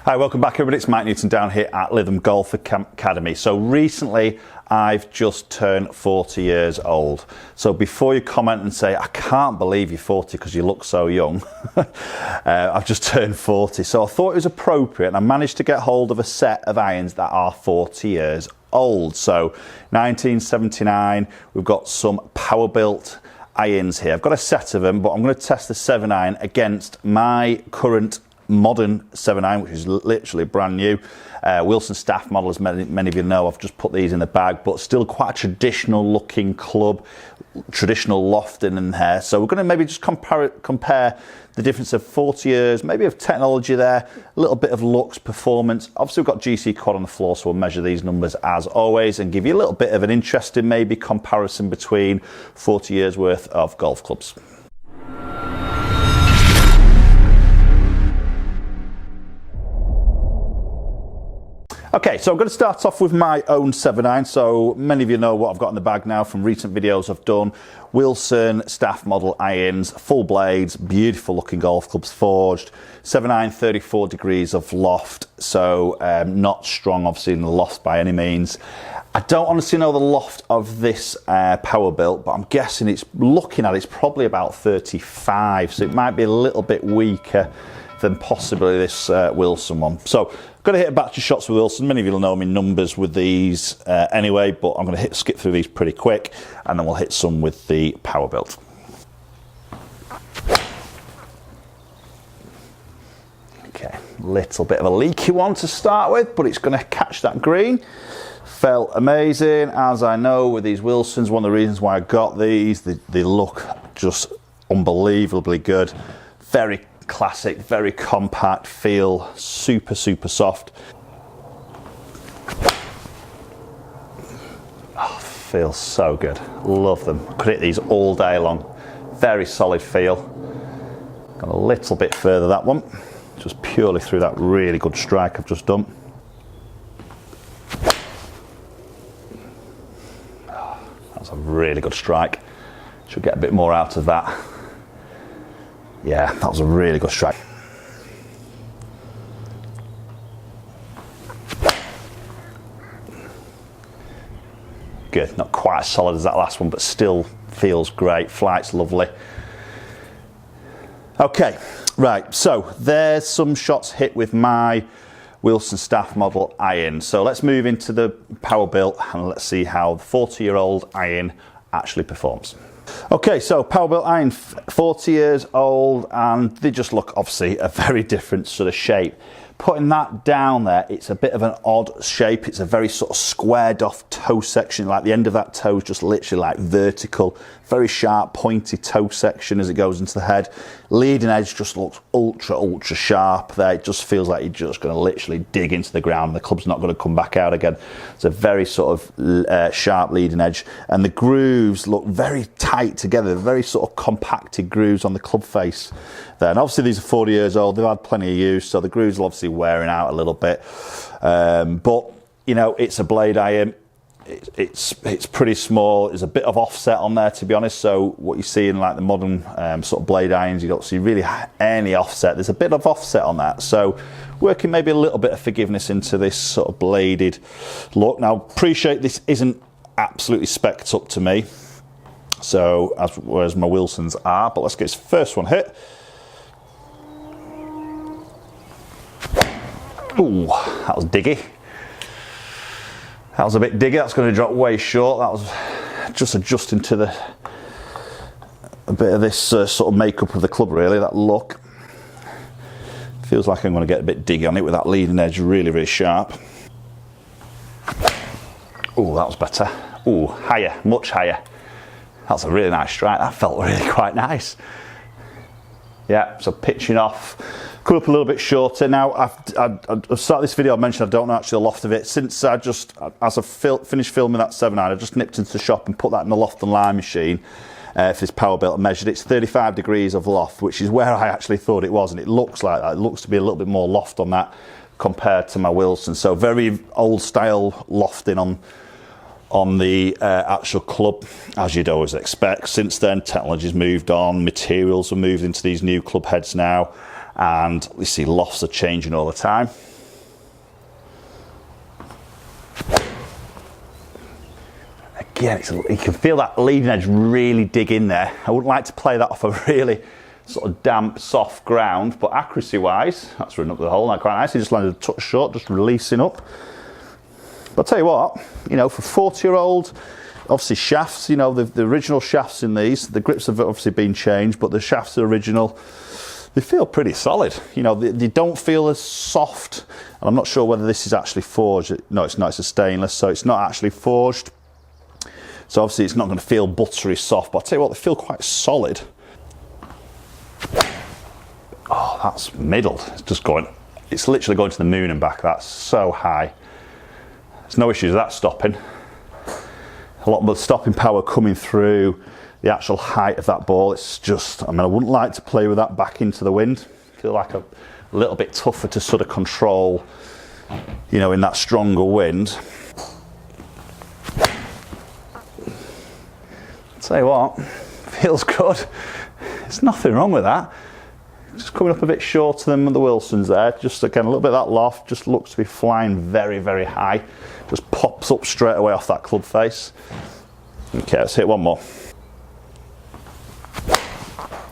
Hi, welcome back everybody. It's Mike Newton down here at Lytham Golf Academy. So recently I've just turned 40 years old. So before you comment and say, I can't believe you're 40 because you look so young, I've just turned 40. So I thought it was appropriate, and I managed to get hold of a set of irons that are 40 years old. So 1979, we've got some power built irons here. I've got a set of them, but I'm going to test the 7 iron against my current modern 7 iron, which is literally brand new. Wilson staff model, as many of you know. I've just put these in the bag, but still quite a traditional looking club, traditional lofting in here. So we're going to maybe just compare the difference of 40 years, maybe of technology there, a little bit of looks, performance. Obviously we've got GC quad on the floor, so we'll measure these numbers as always and give you a little bit of an interesting maybe comparison between 40 years worth of golf clubs. Okay, so I'm going to start off with my own 7 iron. So many of you know what I've got in the bag now from recent videos I've done. Wilson staff model irons, full blades, beautiful looking golf clubs, forged. 7 iron, 34 degrees of loft, so not strong obviously in the loft by any means. I don't honestly know the loft of this power built, but I'm guessing it's, looking at it, it's probably about 35, so it might be a little bit weaker than possibly this Wilson one. So I'm going to hit a batch of shots with Wilson. Many of you will know my numbers with these anyway, but I'm going to skip through these pretty quick, and then we'll hit some with the power built. Okay, little bit of a leaky one to start with, but it's going to catch that green. Felt amazing, as I know with these Wilsons. One of the reasons why I got these, they look just unbelievably good. Very classic, very compact feel, super soft. Oh, feels so good, love them. Could hit these all day long. Very solid feel. Got a little bit further that one, just purely through that really good strike I've just done. Oh, that's a really good strike. Should get a bit more out of that. Yeah, that was a really good strike. Good, not quite as solid as that last one, but still feels great. Flight's lovely. Okay, right, so there's some shots hit with my Wilson staff model iron. So let's move into the power built and let's see how the 40-year-old iron actually performs. Okay, so power built iron, 40 years old, and they just look obviously a very different sort of shape. Putting that down there, it's a bit of an odd shape. It's a very sort of squared off toe section, like the end of that toe is just literally like vertical. Very sharp, pointy toe section as it goes into the head. Leading edge just looks ultra sharp there. It just feels like you're just going to literally dig into the ground. The club's not going to come back out again. It's a very sort of sharp leading edge, and the grooves look very tight together. Very sort of compacted grooves on the club face there. And obviously these are 40 years old. They've had plenty of use, so the grooves are obviously wearing out a little bit. But you know, it's a blade iron. It's pretty small. There's a bit of offset on there, to be honest. So what you see in like the modern sort of blade irons, you don't see really any offset. There's a bit of offset on that. So working maybe a little bit of forgiveness into this sort of bladed look. Now, appreciate this isn't absolutely spec'd up to me, so whereas my Wilsons are. But let's get this first one hit. Ooh, that was diggy. That was a bit diggy. That's going to drop way short. That was just adjusting to a bit of this sort of makeup of the club, really, that look. Feels like I'm going to get a bit diggy on it with that leading edge really sharp. Oh, that was better. Oh, higher, much higher. That's a really nice strike. That felt really quite nice. Yeah, so pitching off, come up a little bit shorter. Now, I've started this video, I mentioned I don't know actually the loft of it. Since as I finished filming that 7 iron, I just nipped into the shop and put that in the loft and line machine for this power built and measured. It's 35 degrees of loft, which is where I actually thought it was, and it looks like that. It looks to be a little bit more loft on that compared to my Wilson. So very old style lofting on the actual club, as you'd always expect. Since then, technology's moved on, materials have moved into these new club heads now, and we see lofts are changing all the time. again, you can feel that leading edge really dig in there. I wouldn't like to play that off a really sort of damp, soft ground, but accuracy-wise, that's running up the hole now quite nicely. Just landed a touch short, just releasing up. But I'll tell you what, you know, for 40-year-old, obviously shafts, you know, the original shafts in these, the grips have obviously been changed, but the shafts are original. They feel pretty solid. You know, they don't feel as soft. And I'm not sure whether this is actually forged. No, it's not. It's a stainless, so it's not actually forged. So obviously it's not going to feel buttery soft, but I'll tell you what, they feel quite solid. Oh, that's middled. It's just going, it's literally going to the moon and back. That's so high. There's no issues with that stopping. A lot more stopping power coming through the actual height of that ball. It's just, I mean, I wouldn't like to play with that back into the wind. I feel like a little bit tougher to sort of control, you know, in that stronger wind. I'll tell you what, feels good. There's nothing wrong with that. Just coming up a bit shorter than the Wilsons there. Just again, a little bit of that loft, just looks to be flying very, very high. Just pops up straight away off that club face. Okay, let's hit one more.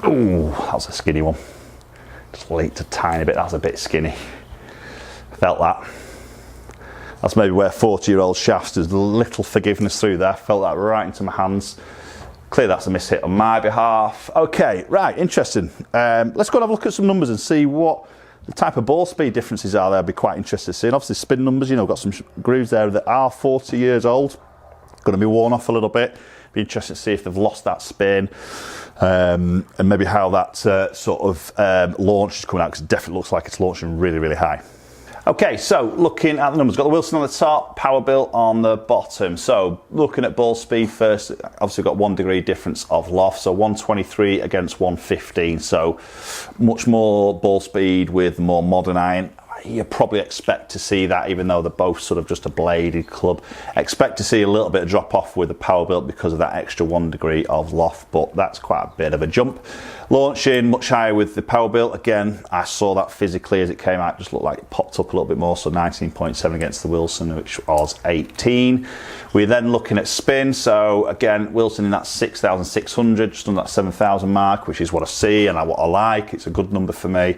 Ooh, that was a skinny one. Just leaked a tiny bit, that's a bit skinny. Felt that. That's maybe where 40-year-old shafts, there's a little forgiveness through there. Felt that right into my hands. Clearly that's a mishit on my behalf. Okay, right, interesting. Let's go and have a look at some numbers and see what the type of ball speed differences are there. I'd be quite interested to see. And obviously spin numbers, you know, got some grooves there that are 40 years old. Going to be worn off a little bit. Be interested to see if they've lost that spin. And maybe how that sort of launch is coming out, because it definitely looks like it's launching really, really high. Okay, so looking at the numbers, got the Wilson on the top, power built on the bottom. So looking at ball speed first, obviously got 1 degree difference of loft, so 123 against 115. So much more ball speed with more modern iron. You probably expect to see that, even though they're both sort of just a bladed club. Expect to see a little bit of drop off with the power built because of that extra 1 degree of loft, but that's quite a bit of a jump. Launching much higher with the power built. Again, I saw that physically as it came out, just looked like it popped up a little bit more, so 19.7 against the Wilson, which was 18. We're then looking at spin, so again, Wilson in that 6,600, just on that 7,000 mark, which is what I see and what I like. It's a good number for me.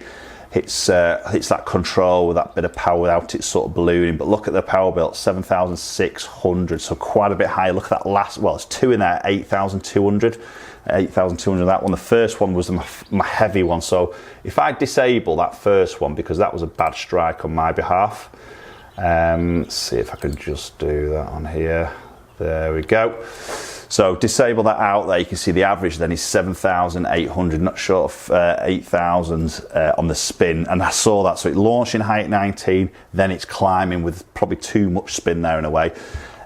It's that control with that bit of power without it sort of ballooning. But look at the power built, 7,600, so quite a bit higher. Look at that last, well, it's 2 in there, 8,200. 8,200 that one. The first one was my heavy one, so if I disable that first one, because that was a bad strike on my behalf, let's see if I can just do that on here. There we go. So disable that out there, you can see the average then is 7,800, not short of 8,000 on the spin, and I saw that. So it launched in high at 19, then it's climbing with probably too much spin there in a way.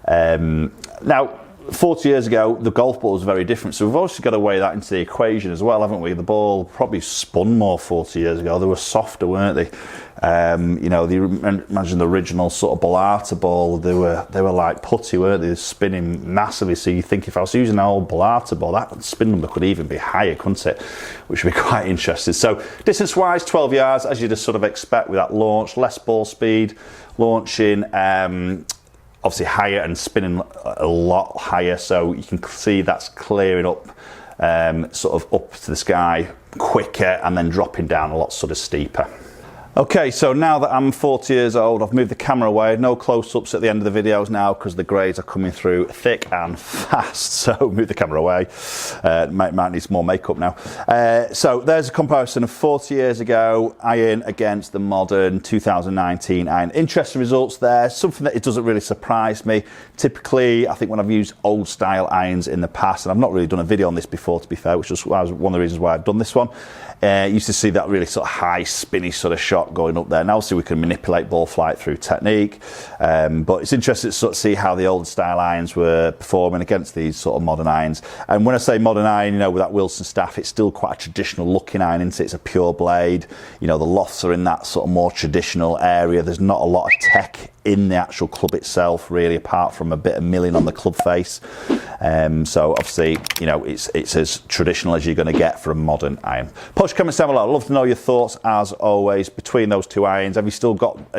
Now, 40 years ago, the golf ball was very different, so we've obviously got to weigh that into the equation as well, haven't we? The ball probably spun more 40 years ago. They were softer, weren't they? You know, imagine the original sort of Ballata ball. They were like putty, weren't they? Spinning massively. So you think if I was using an old Ballata ball, that spin number could even be higher, couldn't it? Which would be quite interesting. So distance-wise, 12 yards, as you just sort of expect with that launch. Less ball speed, launching. Obviously higher and spinning a lot higher, so you can see that's clearing up sort of up to the sky quicker and then dropping down a lot sort of steeper. Okay, so now that I'm 40 years old, I've moved the camera away. No close-ups at the end of the videos now because the grades are coming through thick and fast. So move the camera away. Might need some more makeup now. So there's a comparison of 40 years ago iron against the modern 2019 iron. Interesting results there. Something that it doesn't really surprise me. Typically, I think when I've used old style irons in the past, and I've not really done a video on this before, to be fair, which was one of the reasons why I've done this one. Used to see that really sort of high spinny sort of shot going up there. Now obviously we can manipulate ball flight through technique, but it's interesting to sort of see how the old style irons were performing against these sort of modern irons. And when I say modern iron, you know, with that Wilson staff, it's still quite a traditional looking iron, isn't it? It's a pure blade. You know, the lofts are in that sort of more traditional area. There's not a lot of tech in the actual club itself, really, apart from a bit of milling on the club face. So obviously, you know, it's as traditional as you're going to get for a modern iron. Post your comments down below. I'd love to know your thoughts, as always, between those two irons. Are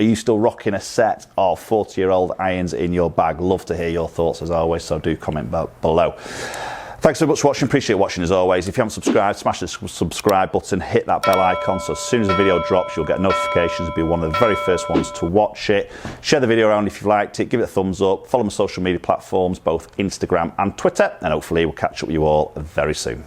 you still rocking a set of 40-year-old irons in your bag? Love to hear your thoughts, as always, so do comment below. Thanks so much for watching. Appreciate watching as always. If you haven't subscribed, smash the subscribe button, hit that bell icon, so as soon as the video drops, you'll get notifications. You'll be one of the very first ones to watch it. Share the video around if you liked it. Give it a thumbs up. Follow my social media platforms, both Instagram and Twitter. And hopefully we'll catch up with you all very soon.